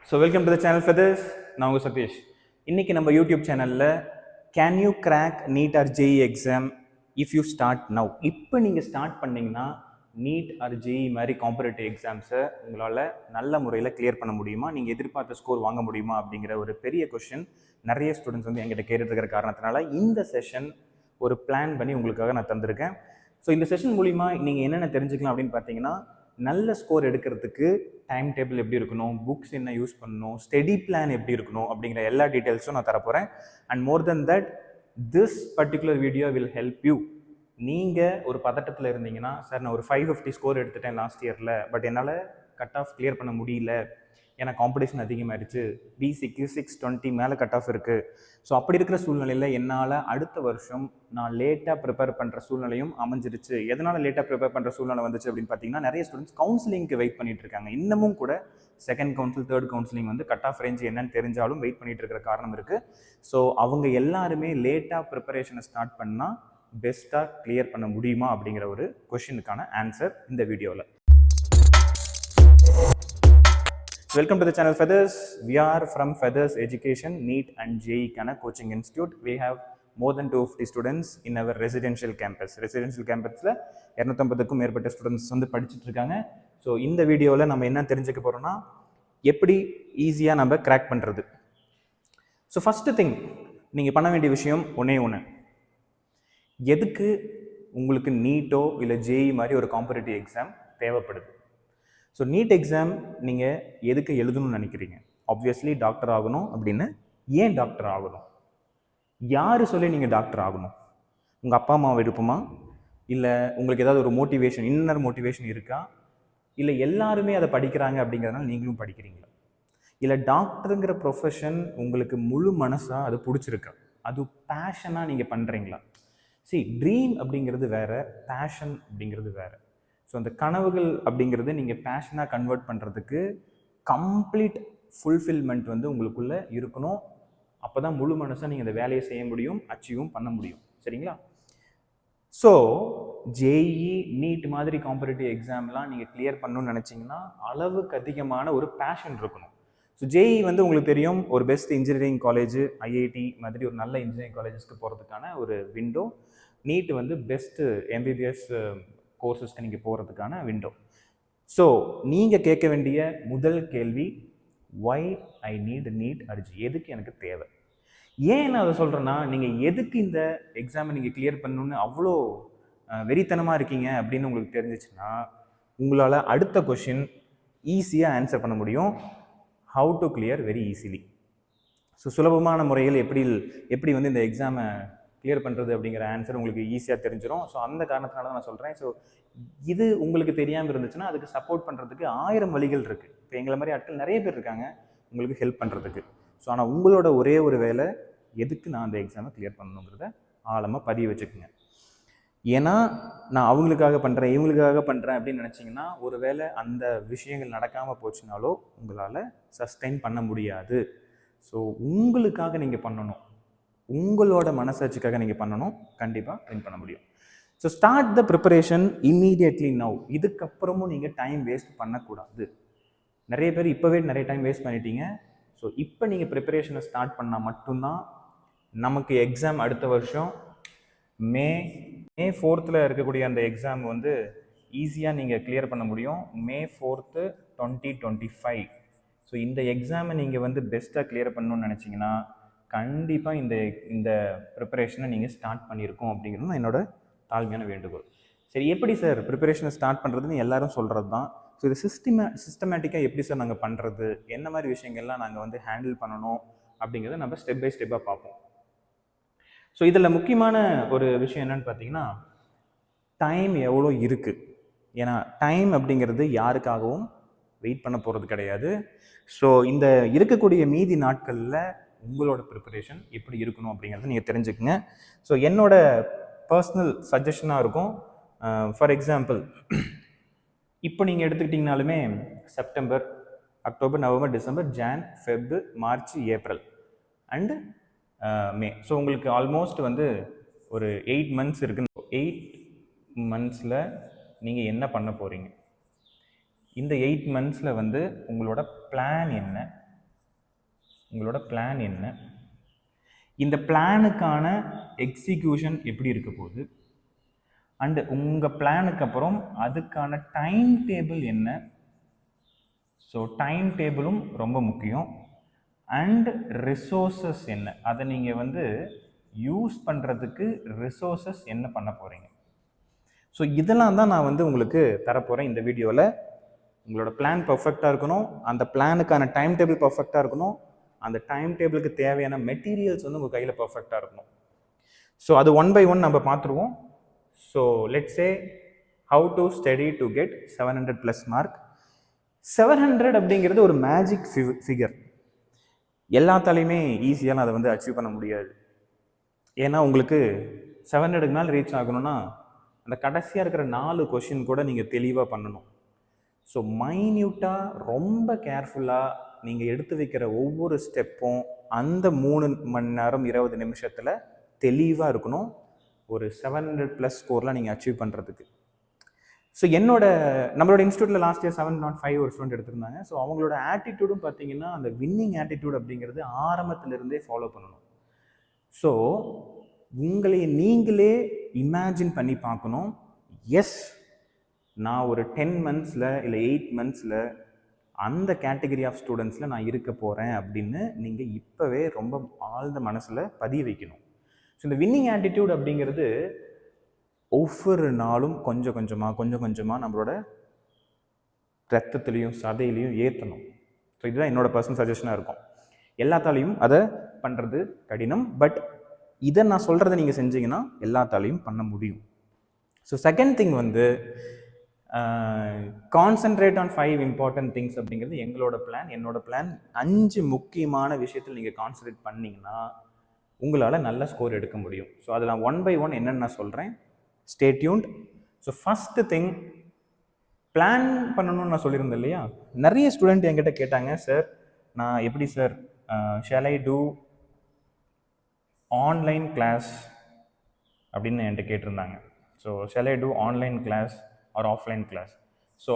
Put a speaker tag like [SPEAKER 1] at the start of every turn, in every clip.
[SPEAKER 1] So welcome to the channel Feathers. நான் உங்கள் சதீஷ். இன்றைக்கி நம்ம யூடியூப் சேனலில் can you crack NEET or JEE exam if you start now. இப்போ நீங்கள் ஸ்டார்ட் பண்ணிங்கன்னா நீட் ஆர் ஜேஇ மாதிரி காம்படேட்டிவ் எக்ஸாம்ஸை உங்களால் நல்ல முறையில் கிளியர் பண்ண முடியுமா, நீங்கள் எதிர்பார்த்த ஸ்கோர் வாங்க முடியுமா அப்படிங்கிற ஒரு பெரிய கொஷின் நிறைய ஸ்டூடெண்ட்ஸ் வந்து என்கிட்ட கேட்டுருக்கிற காரணத்தினால இந்த செஷன் ஒரு பிளான் பண்ணி உங்களுக்காக நான் தந்திருக்கேன். ஸோ இந்த செஷன் மூலிமா நீங்கள் என்னென்ன தெரிஞ்சுக்கலாம் அப்படின்னு பார்த்தீங்கன்னா, நல்ல ஸ்கோர் எடுக்கிறதுக்கு டைம் டேபிள் எப்படி இருக்கணும், புக்ஸ் என்ன யூஸ் பண்ணணும், ஸ்டடி பிளான் எப்படி இருக்கணும் அப்படிங்கிற எல்லா டீட்டெயில்ஸும் நான் தரப்போகிறேன். And more than that, this particular video will help you. நீங்கள் ஒரு பதட்டத்தில் இருந்தீங்கன்னா, சார் நான் ஒரு 550 ஸ்கோர் எடுத்துட்டேன் லாஸ்ட் இயரில், பட் என்னால் கட் ஆஃப் கிளியர் பண்ண முடியல, ஏன்னா காம்படிஷன் அதிகமாகிடுச்சு, பிசிக்கு 620 மேலே கட் ஆஃப் இருக்குது. ஸோ அப்படி இருக்கிற சூழ்நிலையில் என்னால் அடுத்த வருஷம் நான் லேட்டாக ப்ரிப்பேர் பண்ணுற சூழ்நிலையும் அமைஞ்சிருச்சு. எதனால் லேட்டாக ப்ரிப்பேர் பண்ணுற சூழ்நிலை வந்துச்சு அப்படின்னு பார்த்தீங்கன்னா, நிறைய ஸ்டூடெண்ட்ஸ் கவுன்சிலிங்க்கு வெயிட் பண்ணிட்டு இருக்காங்க. இன்னமும் கூட செகண்ட் கவுன்சில், தேர்ட் கவுன்சிலிங் வந்து கட் ஆஃப் ரேஞ்ச் என்னன்னு தெரிஞ்சாலும் வெயிட் பண்ணிட்டு இருக்கிற காரணம் இருக்குது. ஸோ அவங்க எல்லாருமே லேட்டாக ப்ரிப்பரேஷனை ஸ்டார்ட் பண்ணால் பெஸ்ட்டாக கிளியர் பண்ண முடியுமா அப்படிங்கிற ஒரு கொஷினுக்கான ஆன்சர் இந்த வீடியோவில். Welcome to the channel Feathers. We are from Feathers Education NEET and JEE Kana Coaching Institute. We have more than 250 students in our residential campus. Residential campusல 250க்கும் மேற்பட்ட ஸ்டூடெண்ட்ஸ் வந்து படிச்சுட்டு இருக்காங்க. ஸோ இந்த வீடியோவில் நம்ம என்ன தெரிஞ்சுக்க போகிறோம்னா, எப்படி ஈஸியாக நம்ம கிராக் பண்ணுறது. ஸோ ஃபஸ்ட்டு திங் நீங்கள் பண்ண வேண்டிய விஷயம் ஒன்றே ஒன்று. எதுக்கு உங்களுக்கு நீட்டோ இல்லை ஜேஇ மாதிரி ஒரு காம்படிட்டிவ் எக்ஸாம் தேவைப்படுது? ஸோ நீட் எக்ஸாம் நீங்கள் எதுக்கு எழுதணும்னு நினைக்கிறீங்க? ஆப்வியஸ்லி டாக்டர் ஆகணும். அப்படின்னு ஏன் டாக்டர் ஆகணும்? யார் சொல்லி நீங்கள் டாக்டர் ஆகணும்? உங்கள் அப்பா அம்மா விருப்பமா, இல்லை உங்களுக்கு ஏதாவது ஒரு மோட்டிவேஷன், இன்னர் மோட்டிவேஷன் இருக்கா, இல்லை எல்லாருமே அதை படிக்கிறாங்க அப்படிங்கிறதுனால நீங்களும் படிக்கிறீங்களா, இல்லை டாக்டருங்கிற ப்ரொஃபஷன் உங்களுக்கு முழு மனசாக அது பிடிச்சிருக்கா, அது பேஷனாக நீங்கள் பண்ணுறீங்களா? ட்ரீம் அப்படிங்கிறது வேறு, பேஷன் அப்படிங்கிறது வேறு. ஸோ அந்த கனவுகள் அப்படிங்கிறது நீங்கள் பேஷனாக கன்வெர்ட் பண்ணுறதுக்கு கம்ப்ளீட் ஃபுல்ஃபில்மெண்ட் வந்து உங்களுக்குள்ளே இருக்கணும். அப்போ தான் முழு மனசாக நீங்கள் அந்த வேலையை செய்ய முடியும், அச்சீவும் பண்ண முடியும். சரிங்களா? ஸோ ஜேஇ, நீட் மாதிரி காம்படிட்டிவ் எக்ஸாம்லாம் நீங்கள் கிளியர் பண்ணணும்னு நினச்சிங்கன்னா அளவுக்கு அதிகமான ஒரு பேஷன் இருக்கணும். ஸோ ஜேஇ வந்து உங்களுக்கு தெரியும், ஒரு பெஸ்ட் இன்ஜினியரிங் காலேஜ், ஐஐடி மாதிரி ஒரு நல்ல இன்ஜினியரிங் காலேஜஸ்க்கு போகிறதுக்கான ஒரு விண்டோ. நீட் வந்து பெஸ்ட்டு எம்பிபிஎஸ் கோர்சஸ்க்கு நீங்கள் போகிறதுக்கான விண்டோ. ஸோ நீங்கள் கேட்க வேண்டிய முதல் கேள்வி, why I need NEET or JEE? எதுக்கு எனக்கு தேவை? ஏன் நான் அதை சொல்கிறேன்னா, நீங்கள் எதுக்கு இந்த எக்ஸாமை நீங்கள் கிளியர் பண்ணணுன்னு அவ்வளோ வெறித்தனமாக இருக்கீங்க அப்படின்னு உங்களுக்கு தெரிஞ்சிச்சுன்னா, உங்களால் அடுத்த கொஷின் ஈஸியாக ஆன்சர் பண்ண முடியும். How to clear very easily. So சுலபமான முறையில் எப்படி வந்து இந்த எக்ஸாமை கிளியர் பண்ணுறது அப்படிங்கிற ஆன்சர் உங்களுக்கு ஈஸியாக தெரிஞ்சிடும். ஸோ அந்த காரணத்தினால தான் நான் சொல்கிறேன். ஸோ இது உங்களுக்கு தெரியாமல் இருந்துச்சுன்னா அதுக்கு சப்போர்ட் பண்ணுறதுக்கு 1000 வழிகள் இருக்குது. இப்போ எங்களை மாதிரி ஆட்கள் நிறைய பேர் இருக்காங்க உங்களுக்கு ஹெல்ப் பண்ணுறதுக்கு. ஸோ ஆனால் உங்களோட ஒரே ஒரு வேலை, எதுக்கு நான் அந்த எக்ஸாமை கிளியர் பண்ணணுங்கிறத ஆழமாக பதிய வச்சுக்கோங்க. ஏன்னா நான் அவங்களுக்காக பண்ணுறேன், இவங்களுக்காக பண்ணுறேன் அப்படின்னு நினச்சிங்கன்னா, ஒரு வேளை அந்த விஷயங்கள் நடக்காமல் போச்சுனாலோ உங்களால் சஸ்டெயின் பண்ண முடியாது. ஸோ உங்களுக்காக நீங்கள் பண்ணணும், உங்களோட மனசாட்சிக்காக நீங்கள் பண்ணணும், கண்டிப்பாக வின் பண்ண முடியும். So start the preparation immediately now. இதுக்கப்புறமும் நீங்கள் டைம் வேஸ்ட் பண்ணக்கூடாது. நிறைய பேர் இப்போவே நிறைய டைம் வேஸ்ட் பண்ணிட்டீங்க. ஸோ இப்போ நீங்கள் ப்ரிப்பரேஷனை ஸ்டார்ட் பண்ணால் மட்டும்தான் நமக்கு எக்ஸாம் அடுத்த வருஷம் மே 4th இருக்கக்கூடிய அந்த எக்ஸாம் வந்து ஈஸியாக நீங்கள் கிளியர் பண்ண முடியும். மே 4th 2025. ஸோ இந்த எக்ஸாமை நீங்கள் வந்து பெஸ்ட்டாக கிளியர் பண்ணணும்னு நினச்சிங்கன்னா கண்டிப்பாக இந்த ப்ரிப்பரேஷனை நீங்கள் ஸ்டார்ட் பண்ணியிருக்கோம் அப்படிங்கிறது என்னோட தாழ்மையான வேண்டுகோள். சரி, எப்படி சார் ப்ரிப்பரேஷனை ஸ்டார்ட் பண்ணுறதுன்னு எல்லாரும் சொல்கிறது தான். ஸோ இது சிஸ்டமேட்டிக்காக எப்படி சார் நாங்கள் பண்ணுறது, என்ன மாதிரி விஷயங்கள்லாம் நாங்கள் வந்து ஹேண்டில் பண்ணணும் அப்படிங்கிறத நம்ம ஸ்டெப் பை ஸ்டெப்பாக பார்ப்போம். ஸோ இதில் முக்கியமான ஒரு விஷயம் என்னன்னு பார்த்தீங்கன்னா, டைம் எவ்வளோ இருக்குது. ஏன்னா டைம் அப்படிங்கிறது யாருக்காகவும் வெயிட் பண்ண போகிறது கிடையாது. ஸோ இந்த இருக்கக்கூடிய மீதி நாட்களில் உங்களோட ப்ரிப்பரேஷன் எப்படி இருக்கணும் அப்படிங்கிறத நீங்கள் தெரிஞ்சுக்குங்க. ஸோ என்னோட பர்சனல் சஜஷனாக இருக்கும். ஃபார் எக்ஸாம்பிள், இப்போ நீங்கள் எடுத்துக்கிட்டிங்கனாலுமே September, October, November, December, Jan, Feb, March, April and May. So உங்களுக்கு ஆல்மோஸ்ட் வந்து ஒரு 8 months இருக்குது. 8 monthsல நீங்கள் என்ன பண்ண போகிறீங்க? இந்த 8 monthsல வந்து உங்களோட பிளான் என்ன, உங்களோட பிளான் என்ன, இந்த பிளானுக்கான எக்ஸிக்யூஷன் எப்படி இருக்க போகுது, அண்டு உங்கள் பிளானுக்கு அப்புறம் அதுக்கான டைம் டேபிள் என்ன. ஸோ டைம் டேபிளும் ரொம்ப முக்கியம். அண்ட் ரிசோர்ஸஸ் என்ன, அதை நீங்கள் வந்து யூஸ் பண்ணுறதுக்கு ரிசோர்ஸஸ் என்ன பண்ண போகிறீங்க. ஸோ இதெல்லாம் தான் நான் வந்து உங்களுக்கு தரப்போகிறேன் இந்த வீடியோவில். உங்களோட பிளான் பர்ஃபெக்டாக இருக்கணும், அந்த பிளானுக்கான டைம் டேபிள் பர்ஃபெக்டாக இருக்கணும், அந்த டைம் டேபிளுக்கு தேவையான மெட்டீரியல்ஸ் வந்து உங்கள் கையில் பர்ஃபெக்டாக இருக்கணும். ஸோ அது ஒன் பை ஒன் நம்ம பார்த்துருவோம். So let's say how to study to get 700+ mark. 700 அப்படிங்கிறது ஒரு மேஜிக் ஃபிகர். எல்லாத்தாலையுமே ஈஸியாக அதை வந்து அச்சீவ் பண்ண முடியாது. ஏன்னா உங்களுக்கு 700க்கு மேலே ரீச் ஆகணும்னா அந்த கடைசியாக இருக்கிற 4 கொஷின் கூட நீங்கள் தெளிவாக பண்ணணும். ஸோ மைன்யூட்டாக ரொம்ப கேர்ஃபுல்லாக நீங்கள் எடுத்து வைக்கிற ஒவ்வொரு ஸ்டெப்பும் அந்த 3 மணி நேரம் 20 நிமிஷத்தில் தெளிவாக இருக்கணும் ஒரு 700+ ஸ்கோர்லாம் நீங்கள் அச்சீவ் பண்ணுறதுக்கு. ஸோ நம்மளோட இன்ஸ்டியூட்டில் லாஸ்ட் இயர் 705 ஒரு ஸ்டூடெண்ட் எடுத்திருந்தாங்க. ஸோ அவங்களோட ஆட்டிடியூடும் பார்த்தீங்கன்னா அந்த வின்னிங் ஆட்டிடியூட் அப்படிங்கிறது ஆரம்பத்திலிருந்தே ஃபாலோ பண்ணணும். ஸோ உங்களை நீங்களே இமேஜின் பண்ணி பார்க்கணும், எஸ் நான் ஒரு 10 மந்த்ஸில் இல்லை 8 மந்த்ஸில் அந்த கேட்டகரி ஆஃப் ஸ்டூடெண்ட்ஸில் நான் இருக்க போகிறேன் அப்படின்னு நீங்கள் இப்போவே ரொம்ப ஆழ்ந்த மனசில் பதிய வைக்கணும். ஸோ இந்த வின்னிங் ஆட்டிடியூட் அப்படிங்கிறது ஒவ்வொரு நாளும் கொஞ்சம் கொஞ்சமாக நம்மளோட ரத்தத்துலேயும் சதையிலையும் ஏற்றணும். ஸோ இதுதான் என்னோட பர்சனல் சஜஷனாக இருக்கும். எல்லாத்தாலையும் அதை பண்ணுறது கடினம், பட் இதை நான் சொல்கிறத நீங்கள் செஞ்சீங்கன்னா எல்லாத்தாலையும் பண்ண முடியும். ஸோ செகண்ட் திங் வந்து கான்சன்ட்ரேட் ஆன் 5 இம்பார்ட்டன்ட் திங்ஸ் அப்படிங்கிறது என்னோட பிளான். 5 முக்கியமான விஷயத்தில் நீங்கள் கான்சன்ட்ரேட் பண்ணிங்கன்னா உங்களால் நல்ல ஸ்கோர் எடுக்க முடியும். ஸோ அதில் நான் ஒன் பை ஒன் என்னென்னு நான் சொல்கிறேன். Stay tuned. So first thing, plan பண்ணணும்னு நான் சொல்லியிருந்தேன் இல்லையா, நிறைய ஸ்டூடெண்ட் என்கிட்ட கேட்டாங்க, சார் நான் எப்படி sir shall I do online class அப்படின்னு என்கிட்ட கேட்டிருந்தாங்க. So shall I do online class or offline class. So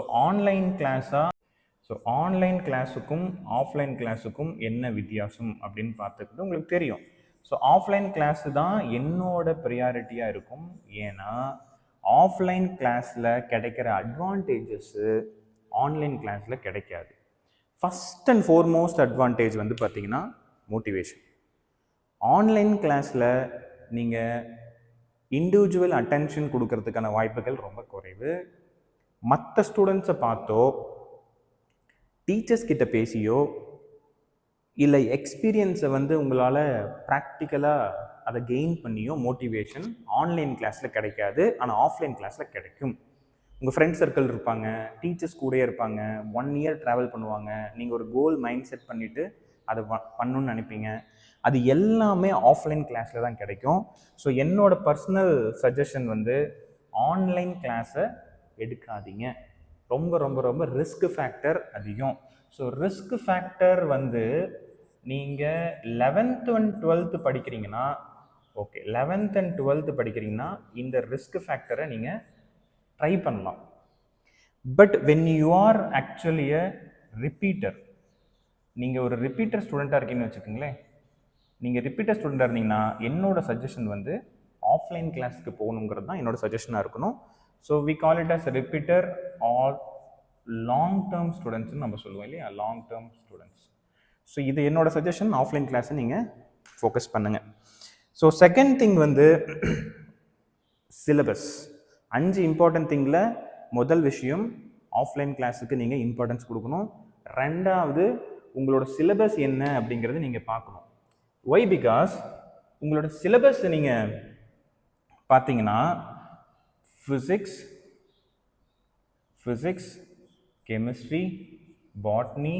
[SPEAKER 1] online கிளாஸுக்கும் ஆஃப்லைன் கிளாஸுக்கும் என்ன வித்தியாசம் அப்படின்னு பார்த்துக்கிட்டு உங்களுக்கு தெரியும். ஸோ ஆஃப்லைன் கிளாஸு தான் என்னோட ப்ரியாரிட்டியாக இருக்கும். ஏன்னா ஆஃப்லைன் கிளாஸில் கிடைக்கிற அட்வான்டேஜஸ்ஸு ஆன்லைன் கிளாஸில் கிடைக்காது. ஃபஸ்ட் அண்ட் ஃபோர்மோஸ்ட் அட்வான்டேஜ் வந்து பார்த்திங்கன்னா மோட்டிவேஷன். ஆன்லைன் கிளாஸில் நீங்கள் இண்டிவிஜுவல் அட்டென்ஷன் கொடுக்கறதுக்கான வாய்ப்புகள் ரொம்ப குறைவு. மற்ற ஸ்டூடெண்ட்ஸை பார்த்தோ டீச்சர்ஸ் கிட்ட பேசியோ இல்லை எக்ஸ்பீரியன்ஸை வந்து உங்களால் ப்ராக்டிக்கலாக அதை கெயின் பண்ணியோ மோட்டிவேஷன் ஆன்லைன் கிளாஸில் கிடைக்காது. ஆனால் ஆஃப்லைன் கிளாஸில் கிடைக்கும். உங்கள் ஃப்ரெண்ட் சர்க்கிள் இருப்பாங்க, டீச்சர்ஸ் கூட இருப்பாங்க, 1 இயர் ட்ராவல் பண்ணுவாங்க, நீங்கள் ஒரு கோல் மைண்ட் செட் பண்ணிவிட்டு அதை பண்ணணுன்னு நினைப்பீங்க. அது எல்லாமே ஆஃப்லைன் கிளாஸில் தான் கிடைக்கும். ஸோ என்னோட பர்சனல் சஜஷன் வந்து ஆன்லைன் கிளாஸை எடுக்காதீங்க. ரொம்ப ரொம்ப ரொம்ப ரிஸ்க் ஃபேக்டர் அதிகம். ஸோ ரிஸ்க் ஃபேக்டர் வந்து நீங்கள் 11th and 12th படிக்கிறீங்கன்னா ஓகே, 11th and 12th படிக்கிறீங்கன்னா இந்த ரிஸ்க் ஃபேக்டரை நீங்கள் ட்ரை பண்ணலாம். But when you are actually a repeater, நீங்கள் ஒரு ரிப்பீட்டர் ஸ்டூடெண்ட்டாக இருக்கீங்கன்னு வச்சுக்கோங்களேன், நீங்கள் ரிப்பீட்டர் ஸ்டூடெண்ட்டாக இருந்தீங்கன்னா என்னோட சஜஷன் வந்து ஆஃப்லைன் கிளாஸுக்கு போகணுங்கிறது தான் என்னோட சஜஷனாக இருக்கணும். So we call it as repeater or long term ஸ்டூடெண்ட்ஸ்னு நம்ம சொல்லுவோம் இல்லையா, லாங் டேர்ம் ஸ்டூடெண்ட்ஸ். ஸோ இது என்னோட சஜஷன், ஆஃப்லைன் கிளாஸை நீங்கள் ஃபோக்கஸ் பண்ணுங்கள். ஸோ செகண்ட் திங் வந்து சிலபஸ். 5 இம்பார்ட்டன்ட் திங்கில் முதல் விஷயம் ஆஃப்லைன் கிளாஸுக்கு நீங்கள் இம்பார்ட்டன்ஸ் கொடுக்கணும். ரெண்டாவது உங்களோட சிலபஸ் என்ன அப்படிங்கிறது நீங்கள் பார்க்கணும். ஒய்? பிகாஸ் உங்களோட சிலபஸ் நீங்கள் பார்த்தீங்கன்னா ஃபிசிக்ஸ், கெமிஸ்ட்ரி, பாட்னி,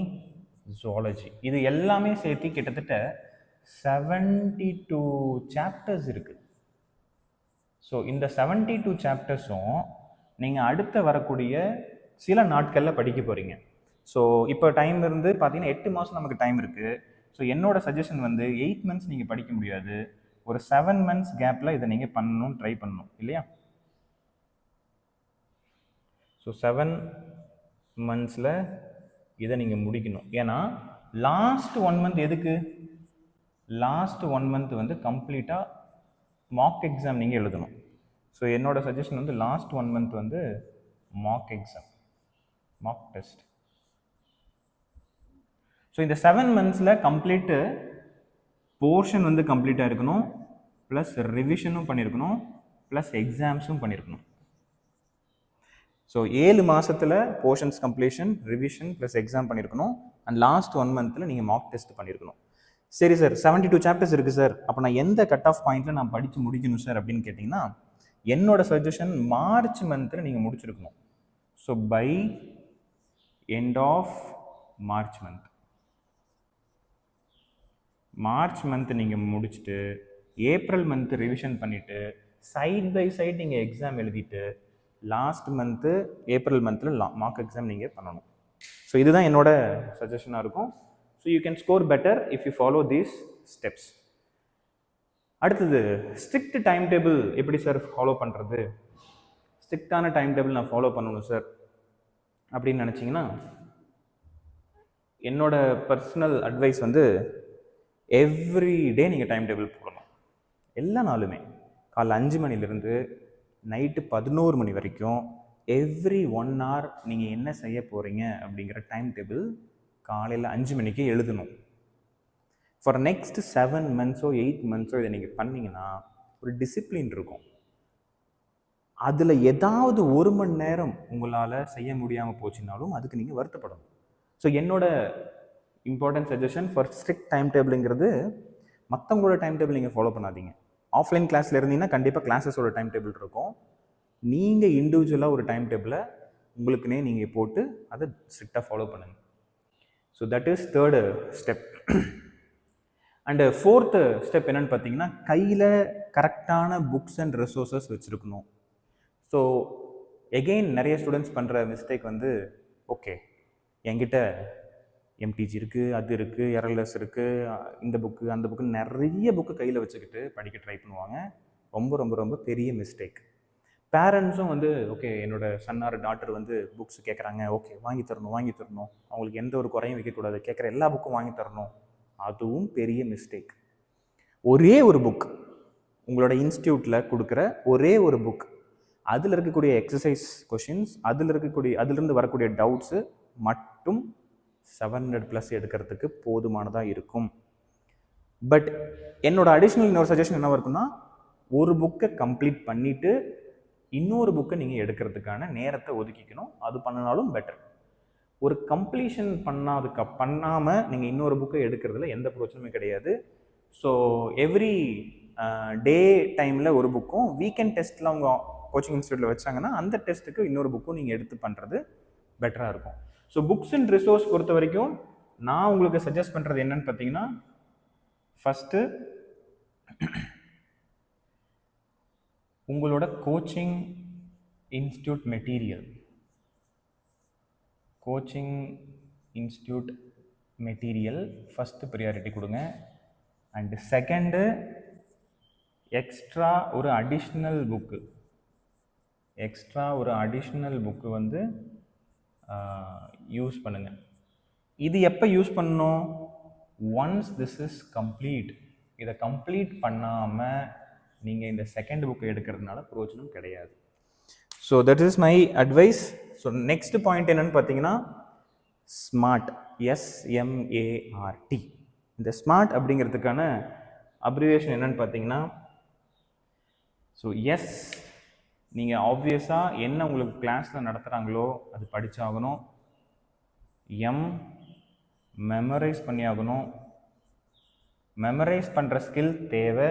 [SPEAKER 1] ஜுவாலஜி இது எல்லாமே சேர்த்து கிட்டத்தட்ட 72 சாப்டர்ஸ் இருக்குது. ஸோ இந்த 72 சாப்டர்ஸும் நீங்கள் அடுத்த வரக்கூடிய சில நாட்களில் படிக்க போகிறீங்க. ஸோ இப்போ டைம் இருந்து பார்த்தீங்கன்னா 8 மாதம் நமக்கு டைம் இருக்குது. ஸோ என்னோட சஜஷன் வந்து 8 மந்த்ஸ் நீங்கள் படிக்க முடியாது, ஒரு 7 மந்த்ஸ் கேப்பில் இதை நீங்கள் பண்ணணும்னு ட்ரை பண்ணணும் இல்லையா. ஸோ 7 மந்த்ஸில் இதை நீங்கள் முடிக்கணும். ஏன்னா லாஸ்ட் 1 மந்த் எதுக்கு? லாஸ்ட் 1 மந்த் வந்து கம்ப்ளீட்டாக மாக் எக்ஸாம் நீங்கள் எழுதணும். ஸோ என்னோட சஜஷன் வந்து லாஸ்ட் 1 மந்த் வந்து mock exam, mock test. So இந்த 7 மந்த்ஸில் கம்ப்ளீட்டு போர்ஷன் வந்து கம்ப்ளீட்டாக இருக்கணும், ப்ளஸ் ரிவிஷனும் பண்ணியிருக்கணும், ப்ளஸ் எக்ஸாம்ஸும் பண்ணியிருக்கணும். ஸோ 7 மாதத்தில் portions completion, revision plus exam பண்ணியிருக்கணும். அண்ட் லாஸ்ட் 1 மந்த்தில் நீங்கள் மாக் டெஸ்ட் பண்ணியிருக்கணும். சரி சார், 72 சாப்டர்ஸ் இருக்குது சார், அப்போ நான் எந்த கட் ஆஃப் பாயிண்ட்டில் நான் படித்து முடிக்கணும் சார் அப்படின்னு கேட்டிங்கன்னா, என்னோட சஜஷன் மார்ச் மந்தில் நீங்கள் முடிச்சிருக்கணும். So by end of March month நீங்கள் முடிச்சுட்டு ஏப்ரல் மந்த் ரிவிஷன் பண்ணிவிட்டு சைட் பை சைட் நீங்கள் எக்ஸாம் எழுதிட்டு லாஸ்ட் மந்த்து ஏப்ரல் மந்தில் மார்க் எக்ஸாம் நீங்கள் பண்ணணும். ஸோ இதுதான் என்னோட சஜஷனாக இருக்கும். So you can score better if you follow these steps. அடுத்தது ஸ்ட்ரிக்ட் டைம் டேபிள் எப்படி சார் ஃபாலோ பண்ணுறது? ஸ்ட்ரிக்டான டைம் டேபிள் நான் ஃபாலோ பண்ணணும் சார் அப்படின்னு நினச்சிங்கன்னா, என்னோட பர்சனல் அட்வைஸ் வந்து எவ்ரி டே நீங்கள் டைம் டேபிள் போடணும். எல்லா நாளுமே காலைல 5 மணிலேருந்து நைட்டு 11 மணி வரைக்கும் எவ்ரி 1 hour நீங்கள் என்ன செய்ய போகிறீங்க அப்படிங்கிற டைம் டேபிள் காலையில் 5 மணிக்கு எழுதணும். ஃபார் நெக்ஸ்ட் 7 மந்த்ஸோ 8 மந்த்ஸோ இதை நீங்கள் பண்ணிங்கன்னா ஒரு டிசிப்ளின் இருக்கும். அதில் ஏதாவது 1 மணி நேரம் உங்களால் செய்ய முடியாமல் போச்சுனாலும் அதுக்கு நீங்கள் வருத்தப்படணும். ஸோ என்னோட important suggestion for strict time டேபிளுங்கிறது, மற்றவங்களோட டைம் டேபிள் நீங்கள் ஃபாலோ பண்ணாதீங்க. ஆஃப்லைன் கிளாஸில் இருந்தீங்கன்னா கண்டிப்பாக கிளாஸஸோட டைம் டேபிள் இருக்கும். நீங்கள் இண்டிவிஜுவலாக ஒரு டைம் டேபிளை உங்களுக்குன்னே நீங்கள் போட்டு அதை ஸ்ட்ரிக்டாக ஃபாலோ பண்ணுங்கள். So that is third step. And fourth step என்னென்னு பார்த்தீங்கன்னா, கையில் கரெக்டான புக்ஸ் அண்ட் ரிசோர்ஸஸ் வச்சுருக்கணும். ஸோ எகெயின் நிறைய ஸ்டூடெண்ட்ஸ் பண்ணுற மிஸ்டேக் வந்து, ஓகே என்கிட்ட எம்டிஜி இருக்குது, அது இருக்குது, எர்எல்எஸ் இருக்குது, இந்த புக்கு அந்த புக்கு, நிறைய புக்கு கையில் வச்சுக்கிட்டு படிக்க ட்ரை பண்ணுவாங்க. ரொம்ப ரொம்ப ரொம்ப பெரிய மிஸ்டேக். பேரண்ட்ஸும் வந்து ஓகே என்னோட சன் ஆர் டாட்டர் வந்து புக்ஸ் கேட்குறாங்க, ஓகே வாங்கி தரணும், அவங்களுக்கு எந்த ஒரு குறையும் வைக்கக்கூடாது, கேட்குற எல்லா புக்கும் வாங்கி தரணும், அதுவும் பெரிய மிஸ்டேக். ஒரே ஒரு புக், உங்களோட இன்ஸ்டியூட்டில் கொடுக்குற ஒரே ஒரு புக், அதில் இருக்கக்கூடிய எக்ஸசைஸ் கொஷின்ஸ், அதிலிருந்து வரக்கூடிய டவுட்ஸு மட்டும் 700+ எடுக்கிறதுக்கு போதுமானதாக இருக்கும். பட் என்னோட அடிஷ்னல் இன்னொரு சஜஷன் என்னவாக இருக்குன்னா, ஒரு புக்கை கம்ப்ளீட் பண்ணிவிட்டு இன்னொரு புக்கை நீங்கள் எடுக்கிறதுக்கான நேரத்தை ஒதுக்கிக்கணும். அது பண்ணினாலும் பெட்டர். ஒரு கம்ப்ளீஷன் பண்ணாமல் நீங்கள் இன்னொரு புக்கை எடுக்கிறதுல எந்த பிரச்சனையும் கிடையாது. ஸோ எவ்ரி டே டைமில் ஒரு புக்கும், வீக்கெண்ட் டெஸ்ட்டில் அவங்க கோச்சிங் இன்ஸ்டியூட்டில் வச்சாங்கன்னா அந்த டெஸ்ட்டுக்கு இன்னொரு புக்கும் நீங்கள் எடுத்து பண்ணுறது பெட்டராக இருக்கும். ஸோ புக்ஸ் அண்ட் ரிசோர்ஸ் பொறுத்த வரைக்கும் நான் உங்களுக்கு சஜஸ்ட் பண்ணுறது என்னன்னு பார்த்தீங்கன்னா, ஃபஸ்ட்டு உங்களோட coaching institute material first priority கொடுங்க. அண்டு செகண்டு எக்ஸ்ட்ரா ஒரு அடிஷ்னல் புக்கு வந்து யூஸ் பண்ணுங்கள். இது எப்போ யூஸ் பண்ணணும்? Once this is complete. இதை கம்ப்ளீட் பண்ணாமல் நீங்கள் இந்த செகண்ட் புக்கை எடுக்கிறதுனால பிரயோஜனம் கிடையாது. So that is my advice. So next point என்னன்னு பார்த்தீங்கன்னா, ஸ்மார்ட், SMART. இந்த ஸ்மார்ட் அப்படிங்கிறதுக்கான அப்ரிவேஷன் என்னன்னு பார்த்தீங்கன்னா, ஸோ எஸ், நீங்கள் ஆப்வியஸாக என்ன உங்களுக்கு கிளாஸில் நடத்துகிறாங்களோ அது படித்தாகணும். எம், மெமரைஸ் பண்ணியாகணும். மெமரைஸ் பண்ணுற ஸ்கில் தேவை.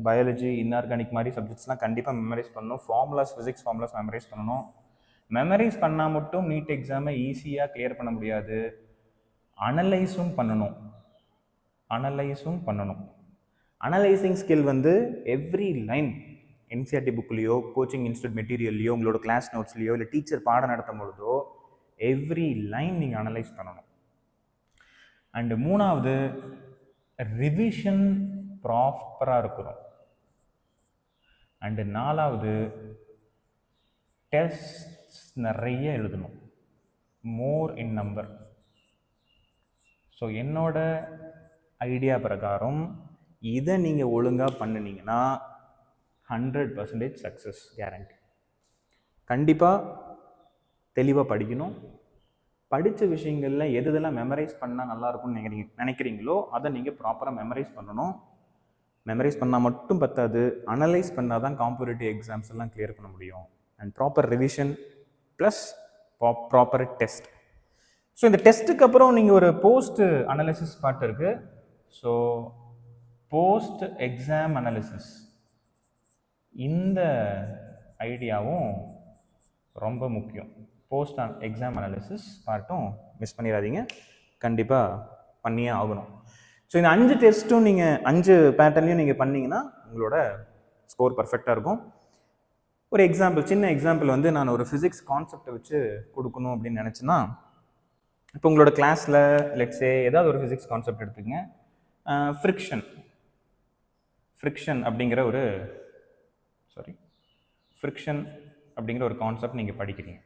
[SPEAKER 1] பயாலஜி, இன்ஆர்கானிக் மாதிரி சப்ஜெக்ட்ஸ்லாம் கண்டிப்பாக மெமரைஸ் பண்ணணும். ஃபிசிக்ஸ் ஃபார்முலாஸ் மெமரைஸ் பண்ணணும். மெமரைஸ் பண்ணால் மட்டும் நீட் எக்ஸாமை ஈஸியாக கிளியர் பண்ண முடியாது. அனலைஸும் பண்ணணும். அனலைசிங் ஸ்கில் வந்து எவ்ரி லைன் என்சிஆர்டி புக்லேயோ, கோச்சிங் இன்ஸ்டியூட் மெட்டீரியல்லையோ, உங்களோட கிளாஸ் நோட்ஸ்லையோ, இல்லை டீச்சர் பாடம் நடத்தும் பொழுதோ எவ்ரி லைன் நீங்கள் அனலைஸ் பண்ணணும். அண்டு மூணாவது, ரிவிஷன் ப்ராப்பராக இருக்கணும். அண்டு நாலாவது, டெஸ்ட் நிறைய எழுதணும், மோர் இன் நம்பர். ஸோ என்னோட ஐடியா பிரகாரம் இதை நீங்கள் ஒழுங்காக பண்ணினீங்கன்னா 100% சக்ஸஸ் கேரண்டி. கண்டிப்பாக தெளிவாக படிக்கணும். படித்த விஷயங்களில் எதெல்லாம் மெமரைஸ் பண்ணால் நல்லாயிருக்கும்னு நினைக்கிறீங்களோ அதை நீங்கள் ப்ராப்பராக மெமரைஸ் பண்ணணும். மெமரைஸ் பண்ணால் மட்டும் பத்தாது, அனலைஸ் பண்ணால் தான் காம்படிட்டிவ் எக்ஸாம்ஸ் எல்லாம் கிளியர் பண்ண முடியும். And proper revision plus proper test. So இந்த டெஸ்ட்டுக்கு அப்புறம் நீங்கள் ஒரு போஸ்ட் அனாலிசிஸ் பார்ட் இருக்குது. ஸோ போஸ்ட் எக்ஸாம் அனாலிசிஸ் இந்த ஐடியாவும் ரொம்ப முக்கியம். போஸ்ட் எக்ஸாம் அனாலிசிஸ் பார்ட்டும் மிஸ் பண்ணிடாதீங்க, கண்டிப்பாக பண்ணியே ஆகணும். ஸோ இந்த 5 டெஸ்ட்டும் நீங்கள் 5 பேட்டர்ன்லையும் நீங்கள் பண்ணிங்கன்னா உங்களோட ஸ்கோர் பர்ஃபெக்டாக இருக்கும். ஒரு எக்ஸாம்பிள், சின்ன எக்ஸாம்பிள் வந்து நான் ஒரு ஃபிசிக்ஸ் கான்செப்டை வச்சு கொடுக்கணும் அப்படின்னு நினச்சேன்னா, இப்போ உங்களோட கிளாஸில் லெட்ஸே ஏதாவது ஒரு ஃபிசிக்ஸ் கான்செப்ட் எடுத்துக்கங்க. ஃப்ரிக்ஷன் அப்படிங்கிற ஒரு கான்செப்ட் நீங்கள் படிக்கிறீங்க.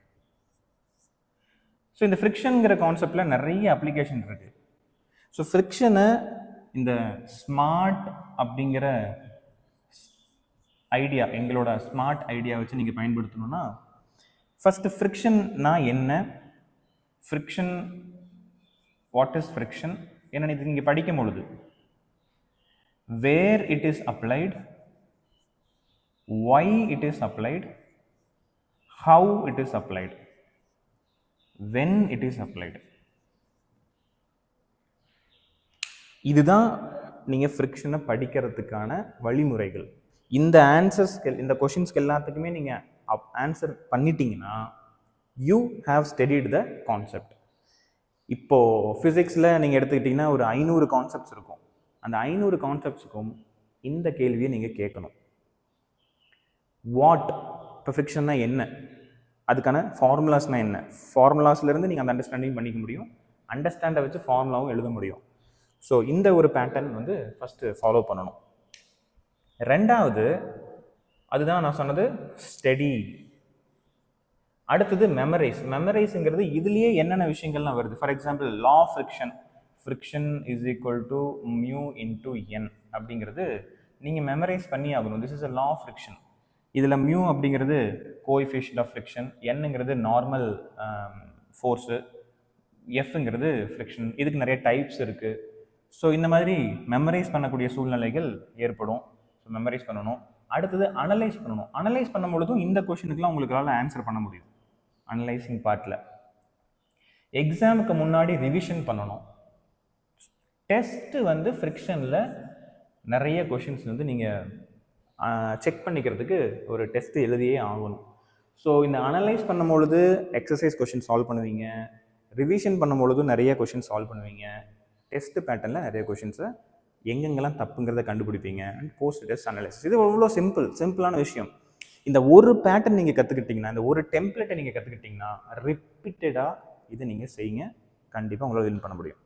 [SPEAKER 1] ஸோ இந்த ஃப்ரிக்ஷனுங்கிற கான்செப்டில் நிறைய அப்ளிகேஷன் இருக்குது. ஸோ ஃப்ரிக்ஷனை இந்த ஸ்மார்ட் அப்படிங்கிற ஐடியா, எங்களோட ஸ்மார்ட் ஐடியா வச்சு நீங்கள் பயன்படுத்தணும்னா, ஃபஸ்ட்டு ஃப்ரிக்ஷன்னா என்ன, ஃப்ரிக்ஷன் வாட் இஸ் ஃப்ரிக்ஷன் என்ன இது நீங்கள் படிக்கும் பொழுது where it is applied, why it is applied, how it is applied, when it is applied. இதுதான் நீங்கள் ஃப்ரிக்ஷனை படிக்கிறதுக்கான வழிமுறைகள். இந்த ஆன்சர்ஸ்க்கு, இந்த கொஷின்ஸ்க்கு எல்லாத்துக்குமே நீங்கள் ஆன்சர் பண்ணிட்டீங்கன்னா you have studied the concept. இப்போது ஃபிசிக்ஸில் நீங்கள் எடுத்துக்கிட்டிங்கன்னா ஒரு 500 கான்செப்ட்ஸ் இருக்கும். அந்த 500 கான்செப்ட்ஸுக்கும் இந்த கேள்வியை நீங்கள் கேட்கணும். வாட், இப்போ ஃப்ரிக்ஷன்னா என்ன, அதுக்கான ஃபார்முலாஸ்னால் என்ன, ஃபார்முலாஸ்லேருந்து நீங்கள் அந்த அண்டர்ஸ்டாண்டிங் பண்ணிக்க முடியும், அண்டர்ஸ்டாண்டை வச்சு ஃபார்முலாவும் எழுத முடியும். ஸோ இந்த ஒரு பேட்டர்ன் வந்து ஃபஸ்ட்டு ஃபாலோ பண்ணணும். ரெண்டாவது, அதுதான் நான் சொன்னது ஸ்டடி. அடுத்தது மெமரைஸுங்கிறது இதுலேயே என்னென்ன விஷயங்கள்லாம் வருது. For example law of friction is equal to mu into N அப்படிங்கிறது நீங்கள் மெமரைஸ் பண்ணி ஆகணும். This is a law of friction. இதில் மியூ அப்படிங்கிறது கோஎஃபிஷியன்ட் ஆஃப் ஃப்ரிக்ஷன், என்னங்கிறது நார்மல் ஃபோர்ஸு, எஃப்ங்கிறது ஃப்ரிக்ஷன். இதுக்கு நிறைய டைப்ஸ் இருக்குது. ஸோ இந்த மாதிரி மெமரைஸ் பண்ணக்கூடிய சூழ்நிலைகள் ஏற்படும். ஸோ மெமரைஸ் பண்ணணும். அடுத்தது அனலைஸ் பண்ணணும். அனலைஸ் பண்ணும்பொழுதும் இந்த கொஷினுக்குலாம் உங்களுக்கால ஆன்சர் பண்ண முடியும். அனலைசிங் பார்ட்டில் எக்ஸாமுக்கு முன்னாடி ரிவிஷன் பண்ணணும். டெஸ்ட்டு வந்து ஃப்ரிக்ஷனில் நிறைய கொஷின்ஸ் வந்து நீங்கள் செக் பண்ணிக்கிறதுக்கு ஒரு டெஸ்ட் எழுதியே ஆகணும். ஸோ இந்த அனலைஸ் பண்ணும்பொழுது எக்ஸசைஸ் கொஷின் சால்வ் பண்ணுவீங்க, ரிவிஷன் பண்ணும்பொழுது நிறைய கொஷின் சால்வ் பண்ணுவீங்க, டெஸ்ட் பேட்டர்னில் நிறைய கொஷின்ஸை எங்கெங்கெல்லாம் தப்புங்கிறத கண்டுபிடிப்பீங்க. அண்ட் போஸ்ட் டெஸ்ட் அனலைசிஸ், இது எவ்வளோ சிம்பிளான விஷயம். இந்த ஒரு பேட்டர்ன் நீங்கள் கற்றுக்கிட்டிங்கன்னா, இந்த ஒரு டெம்ப்ளேட்டை நீங்கள் கற்றுக்கிட்டிங்கன்னா ரிப்பீட்டடாக இதை நீங்கள் செய்யுங்க, கண்டிப்பாக உங்களால் வின் பண்ண முடியும்.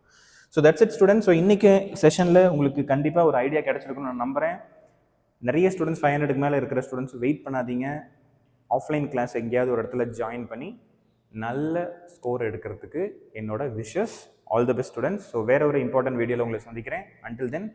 [SPEAKER 1] So that's it students. So இன்றைக்கி செஷனில் உங்களுக்கு கண்டிப்பாக ஒரு ஐடியா கிடச்சிருக்குன்னு நான் நம்புகிறேன். நிறைய ஸ்டூடெண்ட்ஸ் 500க்கு மேலே இருக்கிற ஸ்டூடெண்ட்ஸ் வெயிட் பண்ணாதீங்க. ஆஃப்லைன் கிளாஸ் எங்கேயாவது ஒரு இடத்துல ஜாயின் பண்ணி நல்ல ஸ்கோர் எடுக்கிறதுக்கு என்னோட wishes. All the best students. So வேற ஒரு இம்பார்ட்டன்ட் வீடியோவில் உங்களை சந்திக்கிறேன். Until then